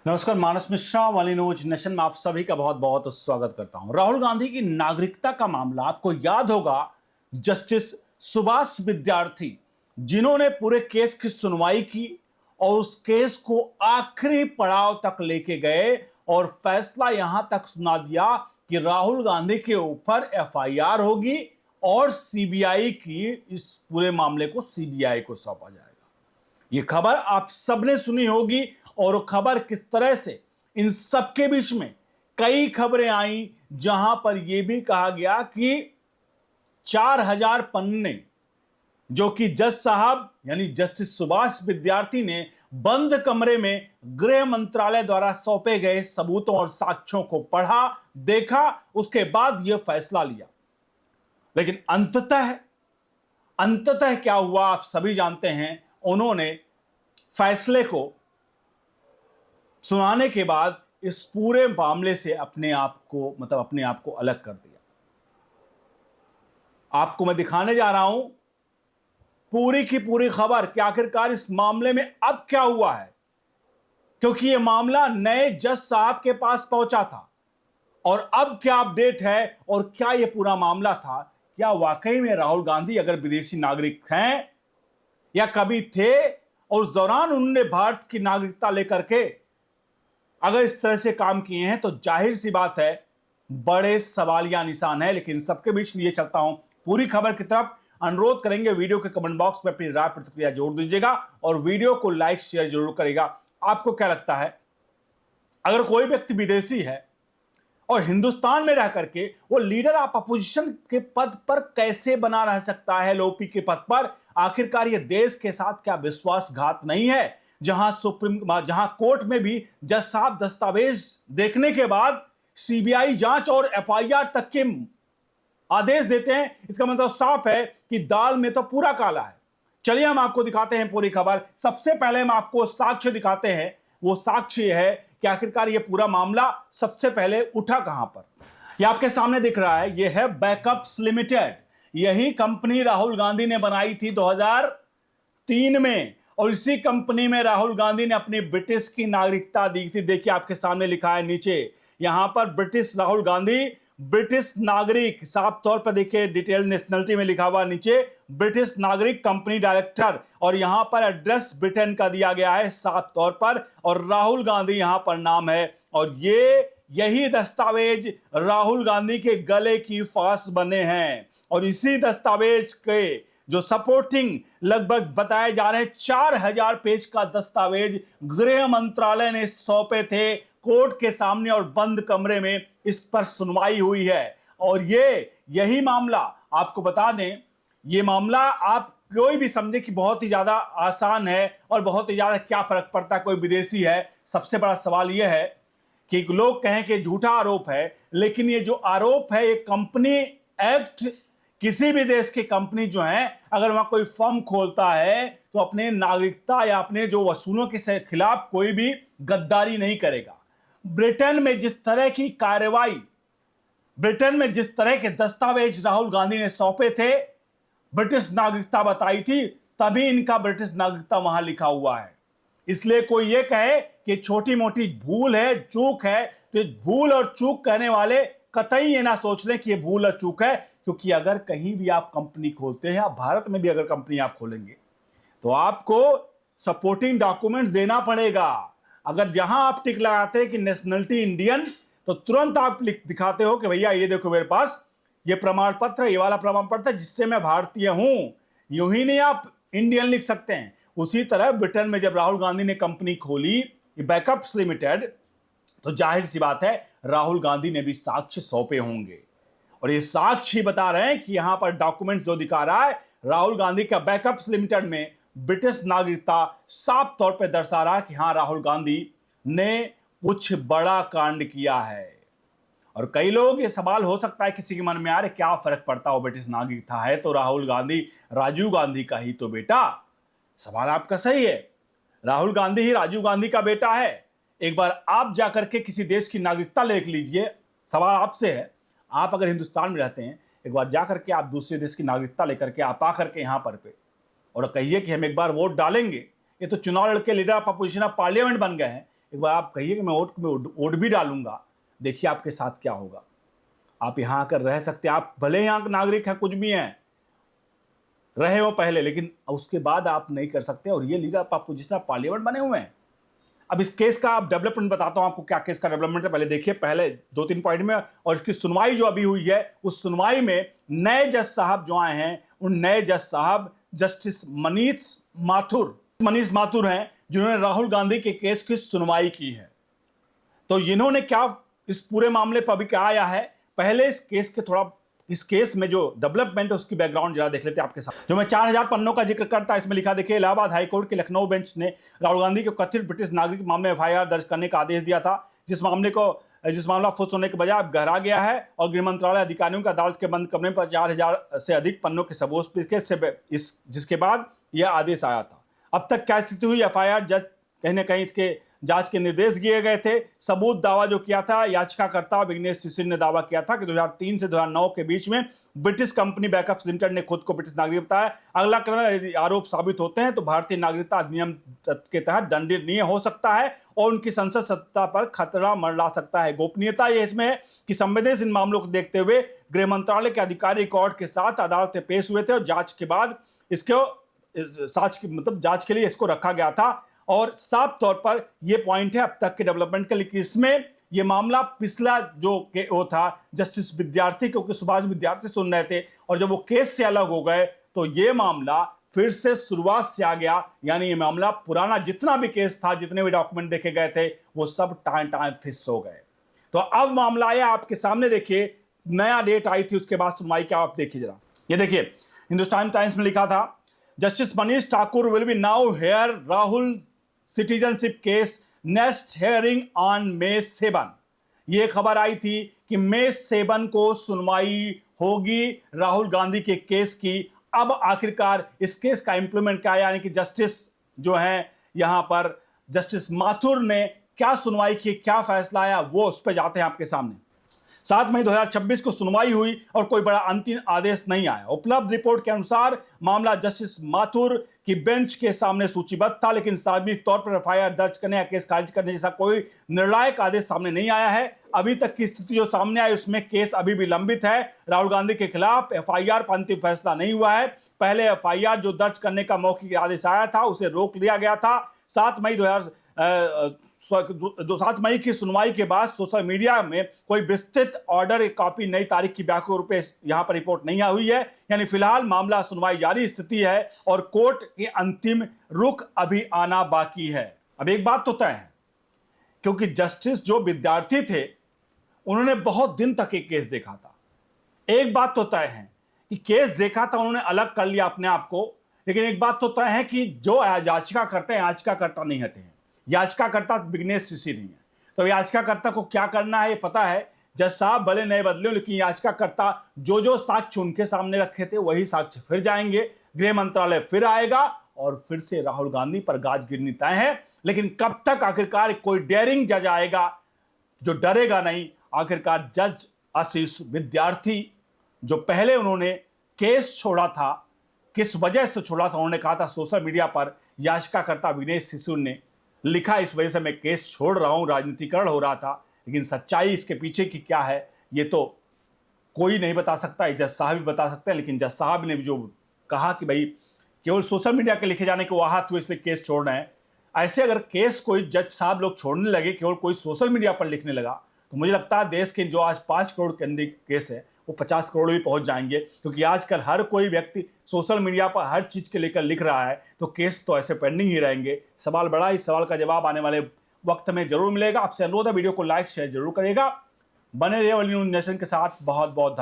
नमस्कार, मानस मिश्रा वाली news nation में आप सभी का बहुत बहुत स्वागत करता हूं। राहुल गांधी की नागरिकता का मामला आपको याद होगा। जस्टिस सुभाष विद्यार्थी जिन्होंने पूरे केस की सुनवाई की और उस केस को आखिरी पड़ाव तक लेके गए और फैसला यहां तक सुना दिया कि राहुल गांधी के ऊपर एफआईआर होगी और सीबीआई की इस पूरे मामले को सीबीआई को सौंपा जाएगा। ये खबर आप सबने सुनी होगी और वो खबर किस तरह से इन सबके बीच में कई खबरें आई जहां पर यह भी कहा गया कि 4000 पन्ने जो कि जज साहब यानी जस्टिस सुभाष विद्यार्थी ने बंद कमरे में गृह मंत्रालय द्वारा सौंपे गए सबूतों और साक्ष्यों को पढ़ा, देखा, उसके बाद यह फैसला लिया। लेकिन अंततः क्या हुआ आप सभी जानते हैं। उन्होंने फैसले को सुनाने के बाद इस पूरे मामले से अपने आप को अलग कर दिया। आपको मैं दिखाने जा रहा हूं पूरी की पूरी खबर कि आखिरकार इस मामले में अब क्या हुआ है, क्योंकि यह मामला नए जज साहब के पास पहुंचा था और अब क्या अपडेट है और क्या यह पूरा मामला था। क्या वाकई में राहुल गांधी अगर विदेशी नागरिक हैं या कभी थे और उस दौरान उन्होंने भारत की नागरिकता लेकर के अगर इस तरह से काम किए हैं तो जाहिर सी बात है बड़े सवालिया निशान है। लेकिन सबके बीच लिए चलता हूं पूरी खबर की तरफ। अनुरोध करेंगे वीडियो के कमेंट बॉक्स में अपनी राय प्रतिक्रिया जोड़ दीजिएगा और वीडियो को लाइक शेयर जरूर करेगा। आपको क्या लगता है, अगर कोई व्यक्ति विदेशी है और हिंदुस्तान में रह करके वो लीडर ऑफ अपोजिशन के पद पर कैसे बना रह सकता है, एलओपी के पद पर? आखिरकार ये देश के साथ क्या विश्वासघात नहीं है, जहां कोर्ट में भी जज साहब दस्तावेज देखने के बाद सीबीआई जांच और एफआईआर तक के आदेश देते हैं? इसका मतलब साफ है कि दाल में तो पूरा काला है। चलिए हम आपको दिखाते हैं पूरी खबर। सबसे पहले हम आपको साक्ष्य दिखाते हैं। वो साक्ष्य है कि आखिरकार ये पूरा मामला सबसे पहले उठा कहां पर। ये आपके सामने दिख रहा है, ये है बैकअप्स लिमिटेड। यही कंपनी राहुल गांधी ने बनाई थी 2003 में और इसी कंपनी में राहुल गांधी ने अपनी ब्रिटिश की नागरिकता दी थी। देखिए आपके सामने लिखा है नीचे, यहां पर ब्रिटिश राहुल गांधी ब्रिटिश नागरिक, साफ तौर पर देखिए डिटेल नेशनलिटी में लिखा हुआ नीचे ब्रिटिश नागरिक कंपनी डायरेक्टर, और यहां पर एड्रेस ब्रिटेन का दिया गया है साफ तौर पर और राहुल गांधी यहां पर नाम है। और यही दस्तावेज राहुल गांधी के गले की फांस बने हैं और इसी दस्तावेज के जो सपोर्टिंग लगभग बताए जा रहे हैं 4000 पेज का दस्तावेज गृह मंत्रालय ने सौंपे थे कोर्ट के सामने और बंद कमरे में इस पर सुनवाई हुई है। और यही मामला आपको बता दें, ये मामला आप कोई भी समझे कि बहुत ही ज्यादा आसान है और बहुत ही ज्यादा क्या फर्क पड़ता है, कोई विदेशी है। सबसे बड़ा सवाल यह है कि लोग कहें कि झूठा आरोप है, लेकिन ये जो आरोप है ये कंपनी एक्ट, किसी भी देश की कंपनी जो है अगर वहां कोई फर्म खोलता है तो अपने नागरिकता या अपने जो वसूलों के खिलाफ कोई भी गद्दारी नहीं करेगा। ब्रिटेन में जिस तरह की कार्रवाई, ब्रिटेन में जिस तरह के दस्तावेज राहुल गांधी ने सौंपे थे, ब्रिटिश नागरिकता बताई थी, तभी इनका ब्रिटिश नागरिकता वहां लिखा हुआ है। इसलिए कोई यह कहे कि छोटी मोटी भूल है, चूक है, तो भूल और चूक कहने वाले कतई ये ना सोच लें कि ये भूल और चूक है, क्योंकि अगर कहीं भी आप कंपनी खोलते हैं, भारत में भी अगर कंपनी आप खोलेंगे तो आपको सपोर्टिंग डॉक्यूमेंट्स देना पड़ेगा। अगर जहां आप टिक लगाते हैं कि नेशनलिटी इंडियन, तो तुरंत आप दिखाते हो कि भैया ये देखो मेरे पास ये प्रमाण पत्र, ये वाला प्रमाण पत्र जिससे मैं भारतीय हूं। यूं ही नहीं आप इंडियन लिख सकते हैं। उसी तरह ब्रिटेन में जब राहुल गांधी ने कंपनी खोली बैकअप्स लिमिटेड, तो जाहिर सी बात है राहुल गांधी ने भी साक्ष्य सौंपे होंगे और ये साक्ष्य बता रहे हैं कि यहां पर डॉक्यूमेंट जो दिखा रहा है राहुल गांधी का बैकअप्स लिमिटेड में ब्रिटिश नागरिकता साफ तौर पर दर्शा रहा है कि हां राहुल गांधी ने कुछ बड़ा कांड किया है। और कई लोग ये सवाल हो सकता है किसी के मन में आ रहे क्या फर्क पड़ता हो, ब्रिटिश नागरिकता है तो राहुल गांधी राजीव गांधी का ही तो बेटा। सवाल आपका सही है, राहुल गांधी ही राजीव गांधी का बेटा है। एक बार आप जाकर के किसी देश की नागरिकता ले लीजिए, सवाल आपसे है, आप अगर हिंदुस्तान में रहते हैं, एक बार जाकर के आप दूसरे देश की नागरिकता लेकर के आप आकर के यहां पर पे और कहिए कि हम एक बार वोट डालेंगे, ये तो चुनाव लड़के leader of opposition of parliament बन गए हैं, एक बार आप कहिए कि मैं वोट भी डालूंगा, देखिए आपके साथ क्या होगा। आप यहां आकर रह सकते हैं, आप भले यहां के नागरिक हैं, कुछ भी हैं, रहे हो पहले, लेकिन उसके बाद आप नहीं कर सकते। और ये लीडर आप पोजिशन पार्लियामेंट बने हुए हैं। अब इस केस का आप डेवलपमेंट बताता हूं आपको, क्या केस का डेवलपमेंट है, पहले देखिए पहले 2-3 पॉइंट में। और इसकी सुनवाई जो अभी हुई है, उस सुनवाई में नए जज साहब जो आए हैं, उन नए जज साहब जस्टिस मनीष माथुर हैं, जिन्होंने राहुल गांधी के केस की सुनवाई की है। तो इन्होंने क्या इस पूरे मामले पर अभी क्या आया है, पहले इस केस में जो डेवलपमेंट है उसकी बैकग्राउंड जरा देख लेते हैं आपके साथ। जो मैं 4000 पन्नों का जिक्र करता, इसमें लिखा देखिए, इलाहाबाद हाईकोर्ट के लखनऊ बेंच ने राहुल गांधी को कथित ब्रिटिश नागरिक मामले में एफआईआर दर्ज करने का आदेश दिया था, जिस मामला फुस होने के बजाय अब गहरा गया है और गृह मंत्रालय अधिकारियों का अदालत के बंद कमरे पर 4000 से अधिक पन्नों के सबूत जिसके बाद यह आदेश आया था। अब तक क्या स्थिति हुई, एफआईआर जज कहीं ना कहीं इसके जांच के निर्देश दिए गए थे। सबूत दावा जो किया था, याचिकाकर्ता विघ्नेश शिशिर ने दावा किया था कि 2003 से 2009 के बीच में ब्रिटिश कंपनी बैकअप्स लिमिटेड ने खुद को ब्रिटिश नागरिक बताया। अगला कदम, यदि आरोप साबित होते हैं तो भारतीय नागरिकता अधिनियम के तहत दंडनीय हो सकता है और उनकी संसद सत्ता पर खतरा मंडरा सकता है। गोपनीयता ये इसमें है कि संवेदनशील मामलों को देखते हुए गृह मंत्रालय के अधिकारी रिकॉर्ड के साथ अदालत में पेश हुए थे और जांच के बाद जांच के लिए इसको रखा गया था। और साफ तौर पर यह पॉइंट है अब तक के डेवलपमेंट का, लेकिन इसमें यह मामला पिछला जो वो था जस्टिस विद्यार्थी, क्योंकि सुभाष विद्यार्थी सुन रहे थे और जब वो केस से अलग हो गए तो यह मामला फिर से शुरुआत से आ गया। यानी ये मामला पुराना जितना भी केस था, जितने भी डॉक्यूमेंट देखे गए थे, वो सब टाइम फिक्स हो गए। तो अब मामला आया आपके सामने, देखिए नया डेट आई थी, उसके बाद सुनवाई क्या, आप देखिए जरा। ये देखिए हिंदुस्तान टाइम्स में लिखा था, justice Manish Thakur will be now here Rahul citizenship case next hearing on May 7। यह खबर आई थी कि May 7 को सुनवाई होगी राहुल गांधी के केस की। अब आखिरकार इस केस का इंप्लीमेंट क्या, यानी कि जस्टिस जो है यहां पर जस्टिस माथुर ने क्या सुनवाई की, क्या फैसला आया, वो उस पर जाते हैं आपके सामने। 7 मई 2026 को सुनवाई हुई और कोई बड़ा अंतिम आदेश नहीं आया। उपलब्ध रिपोर्ट के अनुसार मामला जस्टिस माथुर की बेंच के सामने सूचीबद्ध था, लेकिन सार्वजनिक तौर पर एफआईआर दर्ज करने या केस खारिज करने जैसा कोई निर्णायक आदेश सामने नहीं आया है। अभी तक की स्थिति जो सामने आई उसमें केस अभी भी लंबित है। राहुल गांधी के खिलाफ एफआईआर पर अंतिम फैसला नहीं हुआ है। पहले एफआईआर जो दर्ज करने का मौखिक आदेश आया था उसे रोक लिया गया था। 7 मई की सुनवाई के बाद सोशल मीडिया में कोई विस्तृत ऑर्डर की कॉपी नई तारीख की व्याख्या रूप में यहां पर रिपोर्ट नहीं हुई है। यानी फिलहाल मामला सुनवाई जारी स्थिति है और कोर्ट के अंतिम रुख अभी आना बाकी है। अब एक बात तो तय है, क्योंकि जस्टिस जो विद्यार्थी थे उन्होंने बहुत दिन तक एक केस देखा था। एक बात तो तय है कि केस देखा था, उन्होंने अलग कर लिया अपने आप को, लेकिन एक बात तो तय है कि जो याचिका करते हैं याचिकाकर्ता नहीं हटे हैं। याचिकाकर्ता विघ्नेश शिशिर ही है। तो याचिकाकर्ता को क्या करना है ये पता है। जज साहब भले नए बदले, लेकिन याचिकाकर्ता जो साक्ष्य उनके सामने रखे थे वही साक्ष्य फिर जाएंगे, गृह मंत्रालय फिर आएगा और फिर से राहुल गांधी पर गाज गिरनी तय है। लेकिन कब तक आखिरकार कोई डेयरिंग जज आएगा जो डरेगा नहीं। आखिरकार जज आशीष विद्यार्थी जो पहले उन्होंने केस छोड़ा था, किस वजह से छोड़ा था, उन्होंने कहा था सोशल मीडिया पर याचिकाकर्ता विघ्नेश शिशिर ने लिखा इस वजह से मैं केस छोड़ रहा हूं, राजनीतिकरण हो रहा था। लेकिन सच्चाई इसके पीछे की क्या है ये तो कोई नहीं बता सकता, जज साहब भी बता सकते हैं। लेकिन जज साहब ने भी जो कहा कि भाई केवल सोशल मीडिया के लिखे जाने के वहां हुए इसलिए केस छोड़ना है, ऐसे अगर केस कोई जज साहब लोग छोड़ने लगे, केवल कोई सोशल मीडिया पर लिखने लगा, तो मुझे लगता है देश के जो आज 5 करोड़ के अंदर केस है वो 50 करोड़ भी पहुंच जाएंगे। क्योंकि आजकल हर कोई व्यक्ति सोशल मीडिया पर हर चीज के लेकर लिख रहा है, तो केस तो ऐसे पेंडिंग ही रहेंगे। सवाल बड़ा, इस सवाल का जवाब आने वाले वक्त में जरूर मिलेगा। आपसे अनुरोध है वीडियो को लाइक शेयर जरूर करिएगा। बने रहिए वर्ल्ड न्यूज़ नेशन के साथ। बहुत बहुत धन्यवाद।